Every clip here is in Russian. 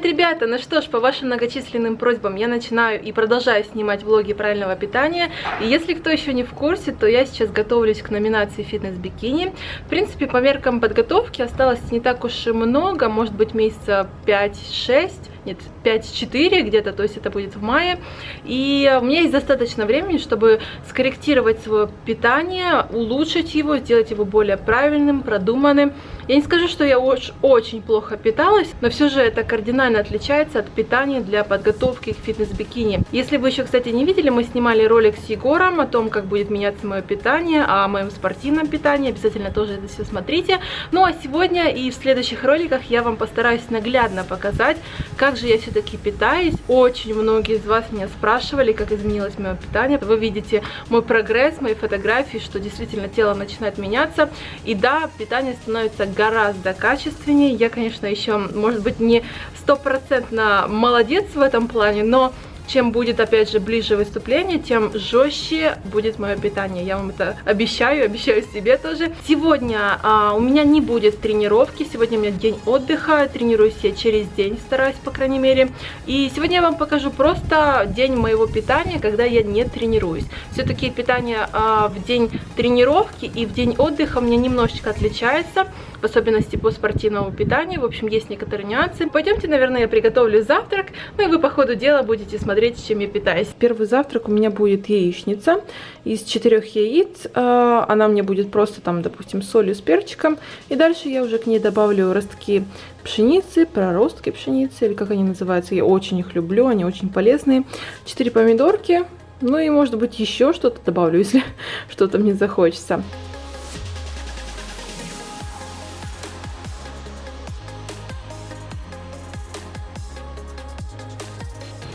Привет, ребята! Ну что ж, по вашим многочисленным просьбам я начинаю и продолжаю снимать влоги правильного питания. И если кто еще не в курсе, то я сейчас готовлюсь к номинации фитнес-бикини. В принципе, по меркам подготовки осталось не так уж и много, может быть месяца 5-6. Нет, 5-4 где-то, то есть это будет в мае. И у меня есть достаточно времени, чтобы скорректировать свое питание, улучшить его, сделать его более правильным, продуманным. Я не скажу, что я очень плохо питалась, но все же это кардинально отличается от питания для подготовки к фитнес-бикини. Если вы еще, кстати, не видели, мы снимали ролик с Егором о том, как будет меняться мое питание, о моем спортивном питании. Обязательно тоже это все смотрите. Ну а сегодня и в следующих роликах я вам постараюсь наглядно показать, как же я все-таки питаюсь. Очень многие из вас меня спрашивали, как изменилось мое питание. Вы видите мой прогресс, мои фотографии, что действительно тело начинает меняться. И да, питание становится гораздо качественнее. Я, конечно, еще, может быть, не стопроцентно молодец в этом плане, но чем будет, опять же, ближе выступление, тем жестче будет мое питание. Я вам это обещаю себе тоже. Сегодня у меня не будет тренировки, сегодня у меня день отдыха, тренируюсь я через день, стараюсь, по крайней мере. И сегодня я вам покажу просто день моего питания, когда я не тренируюсь. Все-таки питание в день тренировки и в день отдыха у меня немножечко отличается, в особенности по спортивному питанию. В общем, есть некоторые нюансы. Пойдемте, наверное, я приготовлю завтрак, ну и вы по ходу дела будете смотреть, чем я питаюсь. Первый завтрак у меня будет яичница из 4 яиц. Она мне будет просто там, допустим, с солью, с перчиком. И дальше я уже к ней добавлю ростки пшеницы, проростки пшеницы, или как они называются. Я очень их люблю, они очень полезные. 4 помидорки. Ну и, может быть, еще что-то добавлю, если что-то мне захочется.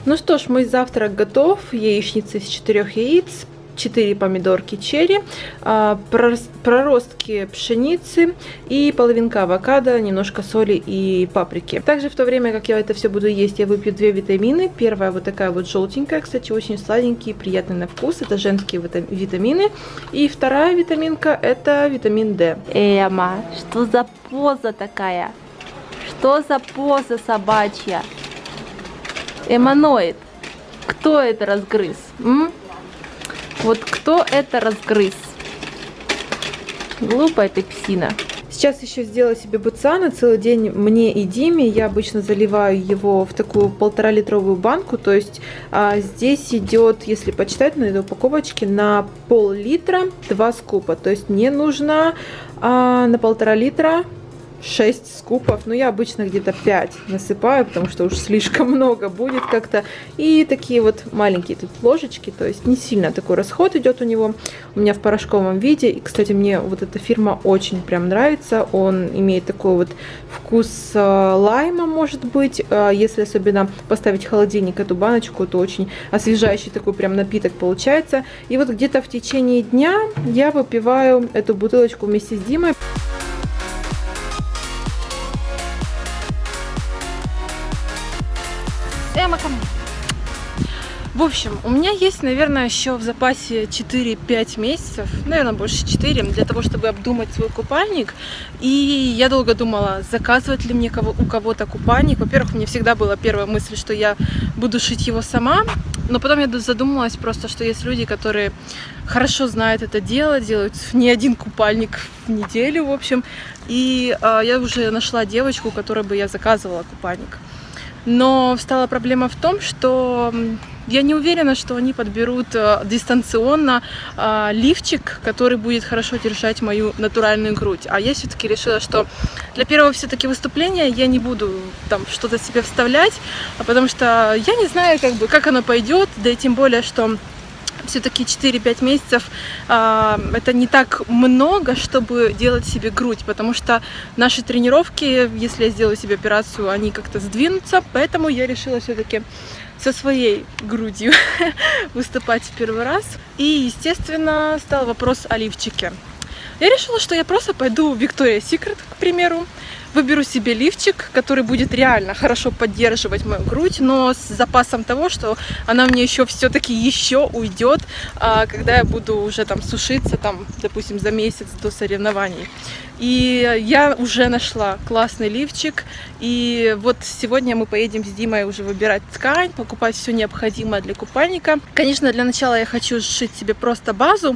Ну что ж, мой завтрак готов. Яичница из 4 яиц, 4 помидорки черри, проростки пшеницы и половинка авокадо, немножко соли и паприки. Также в то время, как я это все буду есть, я выпью 2 витамины. Первая вот такая вот желтенькая, кстати, очень сладенький, приятный на вкус. Это женские витамины. И вторая витаминка — это витамин D. Эмма, что за поза такая? Что за поза собачья? Эмманоид, кто это разгрыз? Вот кто это разгрыз? Глупая ты псина. Сейчас еще сделала себе буца на целый день мне и Диме. Я обычно заливаю его в такую 1,5-литровую банку. То есть здесь идет, если почитать на этой упаковочке, на пол-литра 2 скупа. То есть мне нужно на 1,5 литра 6 скупов, но я обычно где-то 5 насыпаю, потому что уж слишком много будет как-то. И такие вот маленькие тут ложечки, то есть не сильно такой расход идет у него. У меня в порошковом виде. И, кстати, мне вот эта фирма очень прям нравится. Он имеет такой вот вкус лайма, может быть. Если особенно поставить в холодильник эту баночку, то очень освежающий такой прям напиток получается. И вот где-то в течение дня я выпиваю эту бутылочку вместе с Димой. В общем, у меня есть, наверное, еще в запасе 4-5 месяцев, наверное, больше 4, для того, чтобы обдумать свой купальник. И я долго думала, заказывать ли мне у кого-то купальник. Во-первых, у меня всегда была первая мысль, что я буду шить его сама. Но потом я задумалась просто, что есть люди, которые хорошо знают это дело, делают не один купальник в неделю, в общем. И я уже нашла девочку, у которой бы я заказывала купальник. Но встала проблема в том, что я не уверена, что они подберут дистанционно лифчик, который будет хорошо держать мою натуральную грудь. А я все-таки решила, что для первого все-таки выступления я не буду там что-то себе вставлять, потому что я не знаю, как оно пойдет, да и тем более, что все-таки 4-5 месяцев это не так много, чтобы делать себе грудь, потому что наши тренировки, если я сделаю себе операцию, они как-то сдвинутся, поэтому я решила все-таки со своей грудью выступать в первый раз. И, естественно, стал вопрос о лифчике. Я решила, что я просто пойду в Victoria's Secret, к примеру, Выберу себе лифчик, который будет реально хорошо поддерживать мою грудь, но с запасом того, что она мне еще все-таки уйдет, когда я буду уже там сушиться, там, допустим, за месяц до соревнований. И я уже нашла классный лифчик, и вот сегодня мы поедем с Димой уже выбирать ткань, покупать все необходимое для купальника. Конечно, для начала я хочу сшить себе просто базу,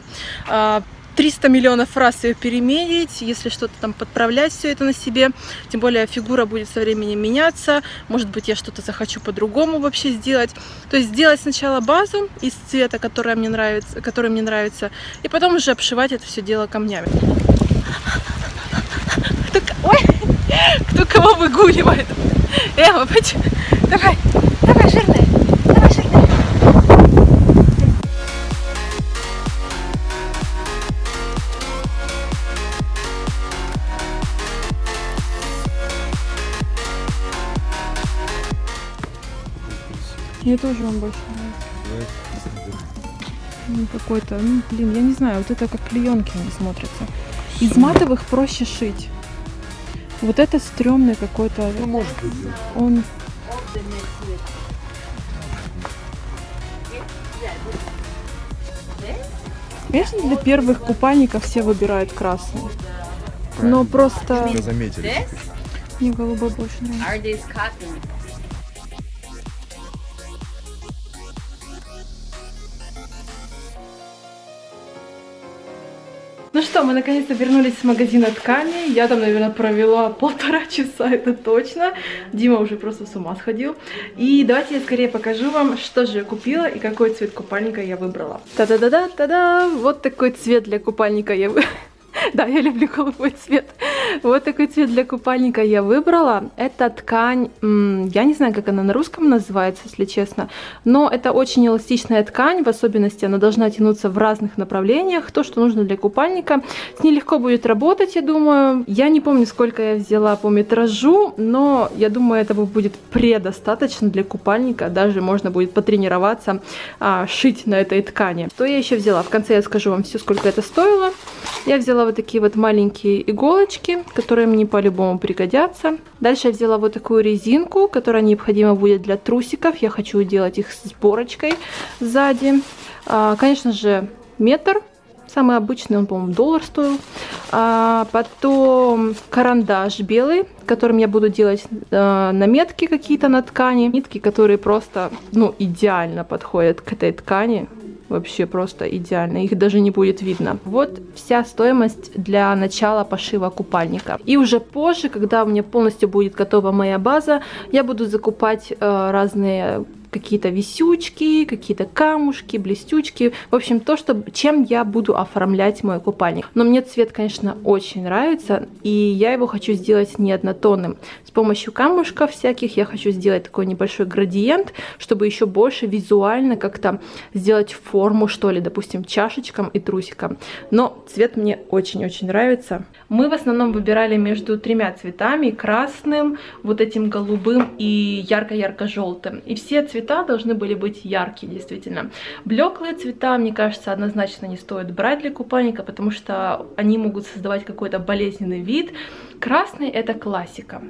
300 миллионов раз ее перемерить, если что-то там подправлять все это на себе, тем более фигура будет со временем меняться, может быть я что-то захочу по-другому вообще сделать, то есть сделать сначала базу из цвета, который мне нравится, и потом уже обшивать это все дело камнями. Кто кого выгуливает? Эва, давай, жирная, давай, жирная. Мне тоже он больше нравится. Какой-то, блин, я не знаю, вот это как клеенки они смотрятся. Из матовых проще шить. Вот это стрёмный какой-то. Ну, может быть. Он... Конечно, для первых купальников все выбирают красный. Но просто... Вы заметили. Мне голубой больше нравится. Ну что, мы наконец-то вернулись с магазина ткани. Я там, наверное, провела 1,5 часа, это точно. Дима уже просто с ума сходил. И давайте я скорее покажу вам, что же я купила и какой цвет купальника я выбрала. Та-да-да-да-да-да! Вот такой цвет для купальника я выбрала. Да, я люблю голубой цвет. Вот такой цвет для купальника я выбрала. Это ткань, я не знаю, как она на русском называется, если честно, но это очень эластичная ткань, в особенности она должна тянуться в разных направлениях, то, что нужно для купальника. С ней легко будет работать, я думаю. Я не помню, сколько я взяла по метражу, но я думаю, этого будет предостаточно для купальника, даже можно будет потренироваться, шить на этой ткани. Что я еще взяла? В конце я скажу вам все, сколько это стоило. Я взяла вот такие вот маленькие иголочки, которые мне по-любому пригодятся. Дальше я взяла вот такую резинку, которая необходима будет для трусиков. Я хочу делать их с сборочкой сзади. Конечно же, метр. Самый обычный, он, по-моему, $1 стоил. Потом карандаш белый, которым я буду делать наметки какие-то на ткани. Нитки, которые просто, идеально подходят к этой ткани. Вообще просто идеально, их даже не будет видно. Вот вся стоимость для начала пошива купальника. И уже позже, когда у меня полностью будет готова моя база, я буду закупать разные какие-то висючки, какие-то камушки, блестючки. В общем, то, чем я буду оформлять мой купальник. Но мне цвет, конечно, очень нравится, и я его хочу сделать не однотонным. С помощью камушков всяких я хочу сделать такой небольшой градиент, чтобы еще больше визуально как-то сделать форму, что ли, допустим, чашечкам и трусикам. Но цвет мне очень-очень нравится. Мы в основном выбирали между 3 цветами: красным, вот этим голубым и ярко-ярко-желтым. И все цвета должны были быть яркие, действительно. Блеклые цвета, мне кажется, однозначно не стоит брать для купальника, потому что они могут создавать какой-то болезненный вид. Красный — это классика.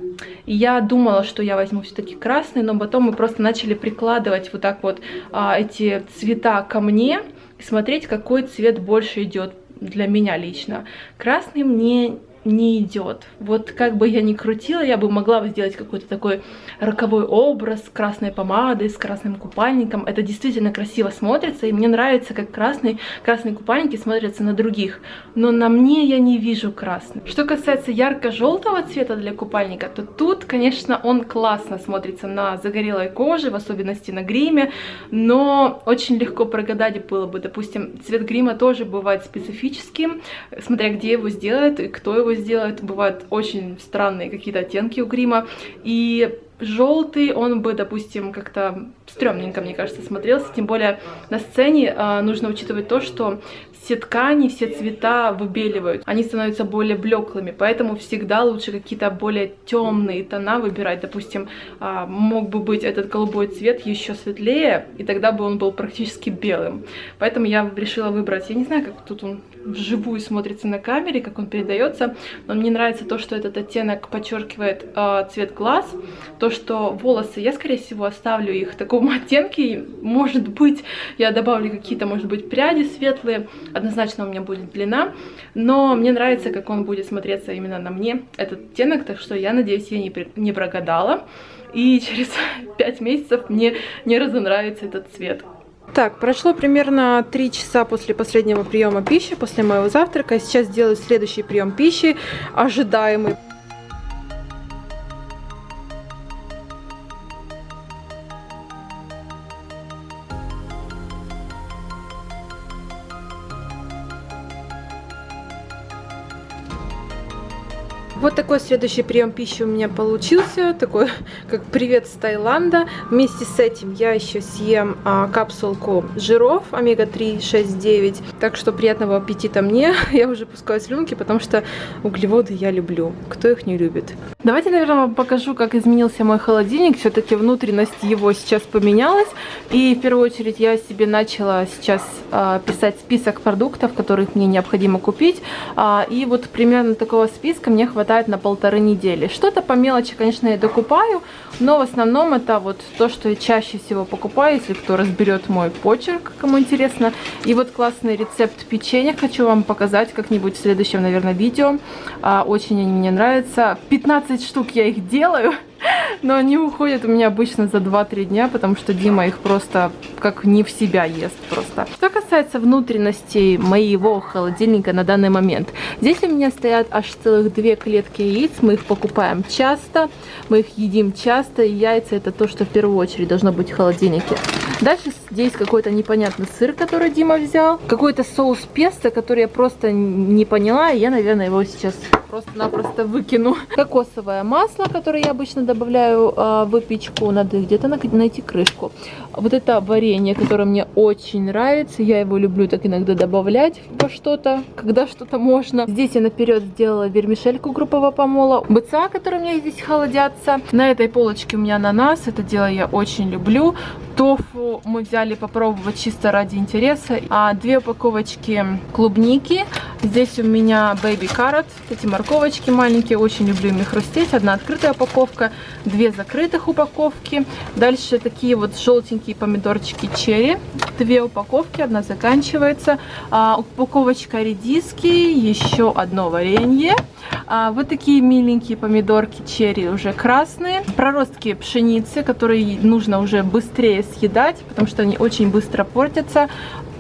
И я думала, что я возьму все-таки красный, но потом мы просто начали прикладывать вот так вот эти цвета ко мне и смотреть, какой цвет больше идет для меня лично. Красный мне не идет. Вот как бы я ни крутила, я бы могла бы сделать какой-то такой роковой образ с красной помадой, с красным купальником. Это действительно красиво смотрится, и мне нравится, как красные купальники смотрятся на других. Но на мне я не вижу красный. Что касается ярко-желтого цвета для купальника, то тут, конечно, он классно смотрится на загорелой коже, в особенности на гриме, но очень легко прогадать было бы. Допустим, цвет грима тоже бывает специфическим, смотря где его сделают и кто его сделает. Бывают очень странные какие-то оттенки у грима. И желтый, он бы, допустим, как-то стрёмненько, мне кажется, смотрелся. Тем более на сцене нужно учитывать то, что все ткани, все цвета выбеливают. Они становятся более блеклыми, поэтому всегда лучше какие-то более темные тона выбирать. Допустим, мог бы быть этот голубой цвет еще светлее, и тогда бы он был практически белым. Поэтому я решила выбрать, я не знаю, как тут он вживую смотрится на камере, как он передается. Но мне нравится то, что этот оттенок подчеркивает цвет глаз. То, что волосы, я, скорее всего, оставлю их в таком оттенке. Может быть, я добавлю какие-то, может быть, пряди светлые. Однозначно у меня будет длина. Но мне нравится, как он будет смотреться именно на мне, этот оттенок. Так что я надеюсь, я не прогадала. И через 5 месяцев мне не разонравится этот цвет. Так, прошло примерно 3 часа после последнего приема пищи, после моего завтрака. Сейчас делаю следующий прием пищи, ожидаемый. Вот такой следующий прием пищи у меня получился, такой как привет с Таиланда. Вместе с этим я еще съем капсулку жиров омега-3, 6, 9. Так что приятного аппетита мне. Я уже пускаю слюнки, потому что углеводы я люблю. Кто их не любит? Давайте, наверное, вам покажу, как изменился мой холодильник. Все-таки внутренность его сейчас поменялась. И в первую очередь я себе начала сейчас писать список продуктов, которых мне необходимо купить. И вот примерно такого списка мне хватает на 1,5 недели. Что-то по мелочи, конечно, я докупаю, но в основном это вот то, что я чаще всего покупаю, если кто разберет мой почерк, кому интересно. И вот классный рецепт печенья хочу вам показать как-нибудь в следующем, наверное, видео. Очень они мне нравятся. 15 штук я их делаю. Но они уходят у меня обычно за 2-3 дня, потому что Дима их просто как не в себя ест просто. Что касается внутренностей моего холодильника на данный момент. Здесь у меня стоят аж целых 2 клетки яиц. Мы их покупаем часто, мы их едим часто. И яйца это то, что в первую очередь должно быть в холодильнике. Дальше здесь какой-то непонятный сыр, который Дима взял. Какой-то соус песто, который я просто не поняла. И я, наверное, его сейчас просто-напросто выкину. Кокосовое масло, которое я обычно добавляю в выпечку. Надо где-то найти крышку. Вот это варенье, которое мне очень нравится. Я его люблю так иногда добавлять во что-то, когда что-то можно. Здесь я наперед сделала вермишельку группового помола. БЦА, которые у меня здесь холодятся. На этой полочке у меня ананас. Это дело я очень люблю. Тофу мы взяли попробовать чисто ради интереса. 2 упаковочки клубники. Здесь у меня baby carrot. Эти морковочки маленькие. Очень люблю ими хрустеть. 1 открытая упаковка, 2 закрытых упаковки. Дальше такие вот желтенькие помидорчики черри. 2 упаковки, 1 заканчивается. Упаковочка редиски. Еще 1 варенье. Вот такие миленькие помидорки черри уже красные. Проростки пшеницы, которые нужно уже быстрее съедать, потому что они очень быстро портятся.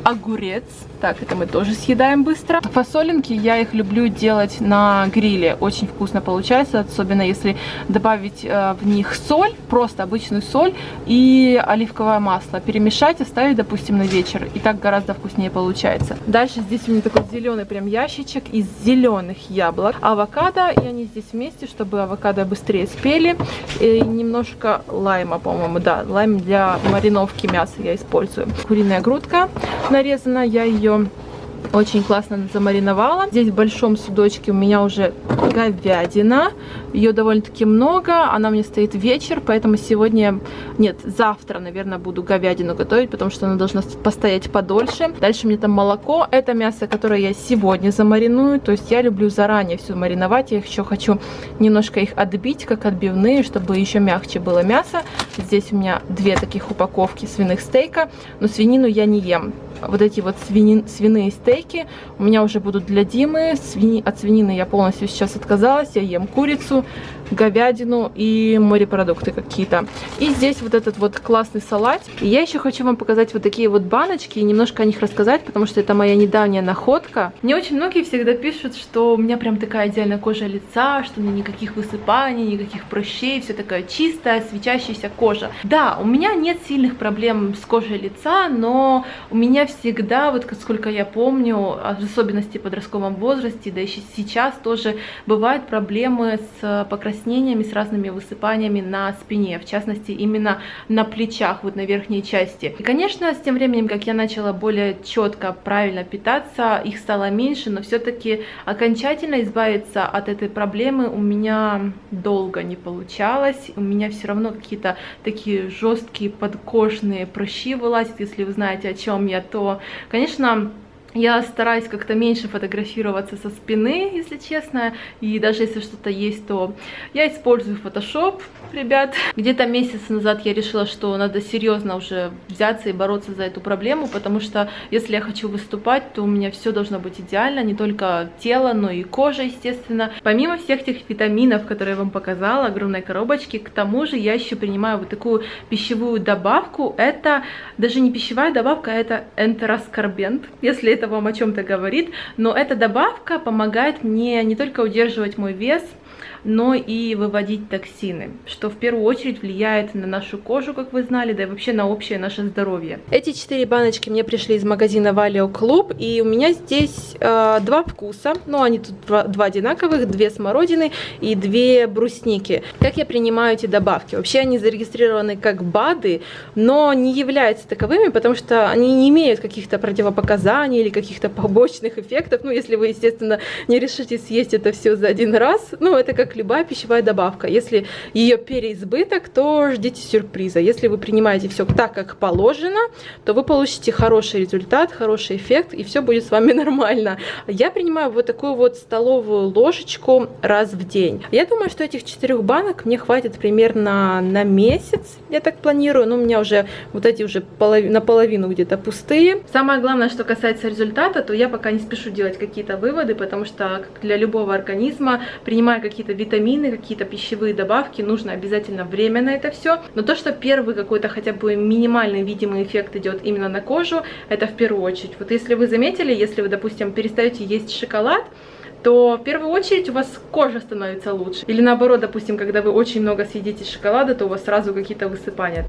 Огурец. Так, это мы тоже съедаем быстро. Фасолинки, я их люблю делать на гриле. Очень вкусно получается, особенно если добавить в них соль, просто обычную соль и оливковое масло. Перемешать, оставить, допустим, на вечер. И так гораздо вкуснее получается. Дальше здесь у меня такой зеленый прям ящичек из зеленых яблок. Авокадо, и они здесь вместе, чтобы авокадо быстрее спели. И немножко лайма, по-моему, да, лайм для мариновки мяса я использую. Куриная грудка нарезана, я ее очень классно замариновала. Здесь в большом судочке у меня уже говядина. Ее довольно-таки много. Она у меня стоит вечер, поэтому сегодня... Нет, завтра, наверное, буду говядину готовить, потому что она должна постоять подольше. Дальше у меня там молоко. Это мясо, которое я сегодня замариную. То есть я люблю заранее все мариновать. Я еще хочу немножко их отбить, как отбивные, чтобы еще мягче было мясо. Здесь у меня 2 таких упаковки свиных стейка. Но свинину я не ем. Вот эти вот свиные стейки у меня уже будут для Димы. От свинины я полностью сейчас отказалась. Я ем курицу, говядину и морепродукты какие-то. И здесь вот этот вот классный салат. И я еще хочу вам показать вот такие вот баночки и немножко о них рассказать, потому что это моя недавняя находка. Мне очень многие всегда пишут, что у меня прям такая идеальная кожа лица, что у меня никаких высыпаний, никаких прыщей, все такая чистая, светящаяся кожа. Да, у меня нет сильных проблем с кожей лица, но у меня всегда, вот сколько я помню, в особенности в подростковом возрасте, да еще сейчас тоже бывают проблемы с покраснениями, с разными высыпаниями на спине, в частности именно на плечах, вот на верхней части. И, конечно, с тем временем, как я начала более четко, правильно питаться, их стало меньше, но все-таки окончательно избавиться от этой проблемы у меня долго не получалось. У меня все равно какие-то такие жесткие подкожные прыщи вылазят, если вы знаете, о чем я, то, конечно, Я стараюсь как-то меньше фотографироваться со спины, если честно, и даже если что-то есть, то я использую Photoshop, ребят. Где-то месяц назад я решила, что надо серьезно уже взяться и бороться за эту проблему, потому что если я хочу выступать, то у меня все должно быть идеально, не только тело, но и кожа, естественно. Помимо всех тех витаминов, которые я вам показала, огромной коробочки, к тому же я еще принимаю вот такую пищевую добавку. Это даже не пищевая добавка, это энтероскорбент, если это вам о чем-то говорит, но эта добавка помогает мне не только удерживать мой вес, но и выводить токсины, что в первую очередь влияет на нашу кожу, как вы знали, да и вообще на общее наше здоровье. Эти 4 баночки мне пришли из магазина Valio Club, и у меня здесь 2 вкуса, ну они тут 2 одинаковых, 2 смородины и 2 брусники. Как я принимаю эти добавки? Вообще они зарегистрированы как БАДы, но не являются таковыми, потому что они не имеют каких-то противопоказаний или каких-то побочных эффектов, ну если вы, естественно, не решите съесть это все за один раз, ну это как любая пищевая добавка. Если ее переизбыток, то ждите сюрприза. Если вы принимаете все так, как положено, то вы получите хороший результат, хороший эффект, и все будет с вами нормально. Я принимаю вот такую вот столовую ложечку раз в день. Я думаю, что этих 4 банок мне хватит примерно на месяц, я так планирую. Но у меня уже вот эти уже наполовину где-то пустые. Самое главное, что касается результата, то я пока не спешу делать какие-то выводы, потому что как для любого организма, принимая какие-то витамины, какие-то пищевые добавки, нужно обязательно время на это все. Но то, что первый какой-то хотя бы минимальный видимый эффект идет именно на кожу, это в первую очередь. Вот если вы заметили, если вы, допустим, перестаете есть шоколад, то в первую очередь у вас кожа становится лучше. Или наоборот, допустим, когда вы очень много съедите шоколада, то у вас сразу какие-то высыпания.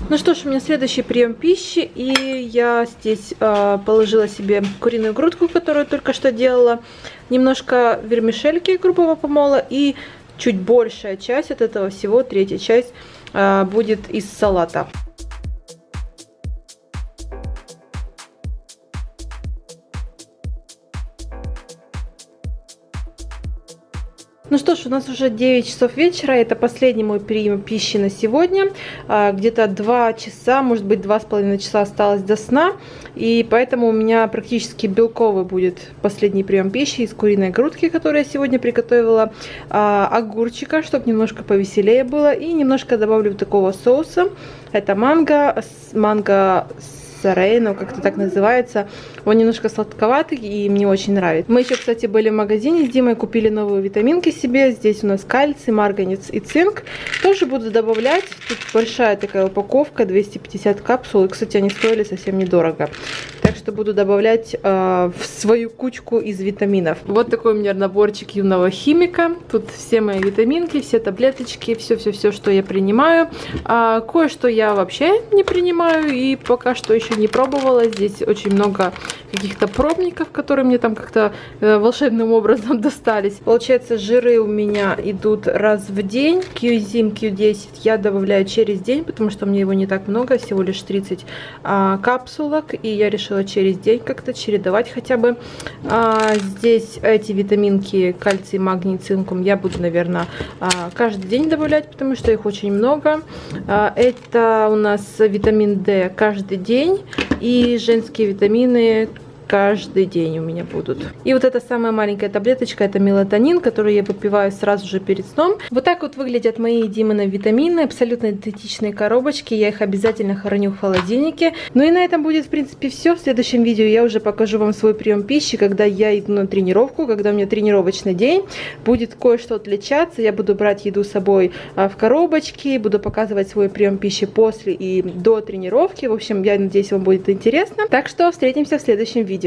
Ну что ж, у меня следующий прием пищи, и я здесь положила себе куриную грудку, которую только что делала, немножко вермишельки грубого помола, и чуть большая часть от этого всего, третья часть, будет из салата. Ну что ж, у нас уже 9 часов вечера, это последний мой прием пищи на сегодня. Где-то 2 часа, может быть 2,5 часа осталось до сна, и поэтому у меня практически белковый будет последний прием пищи из куриной грудки, которую я сегодня приготовила, огурчика, чтобы немножко повеселее было, и немножко добавлю такого соуса. Это манго Сарейно, как-то так называется. Он немножко сладковатый и мне очень нравится. Мы еще, кстати, были в магазине с Димой, купили новые витаминки себе. Здесь у нас кальций, марганец и цинк. Тоже буду добавлять. Тут большая такая упаковка, 250 капсул. И, кстати, они стоили совсем недорого. Так что буду добавлять в свою кучку из витаминов. Вот такой у меня наборчик юного химика. Тут все мои витаминки, все таблеточки, все-все-все, что я принимаю. Кое-что я вообще не принимаю и пока что еще не пробовала. Здесь очень много каких-то пробников, которые мне там как-то волшебным образом достались. Получается, жиры у меня идут раз в день. Q-Zym, Q10 я добавляю через день, потому что мне его не так много, всего лишь 30 капсулок. И я решила через день как-то чередовать хотя бы. Здесь эти витаминки кальций, магний, цинкум я буду, наверное, каждый день добавлять, потому что их очень много. Это у нас витамин D каждый день. И женские витамины каждый день у меня будут. И вот эта самая маленькая таблеточка, это мелатонин, который я выпиваю сразу же перед сном. Вот так вот выглядят мои Димины витамины, абсолютно идентичные коробочки, я их обязательно храню в холодильнике. Ну и на этом будет, в принципе, все. В следующем видео я уже покажу вам свой прием пищи, когда я иду на тренировку, когда у меня тренировочный день. Будет кое-что отличаться, я буду брать еду с собой в коробочки, буду показывать свой прием пищи после и до тренировки. В общем, я надеюсь, вам будет интересно. Так что встретимся в следующем видео.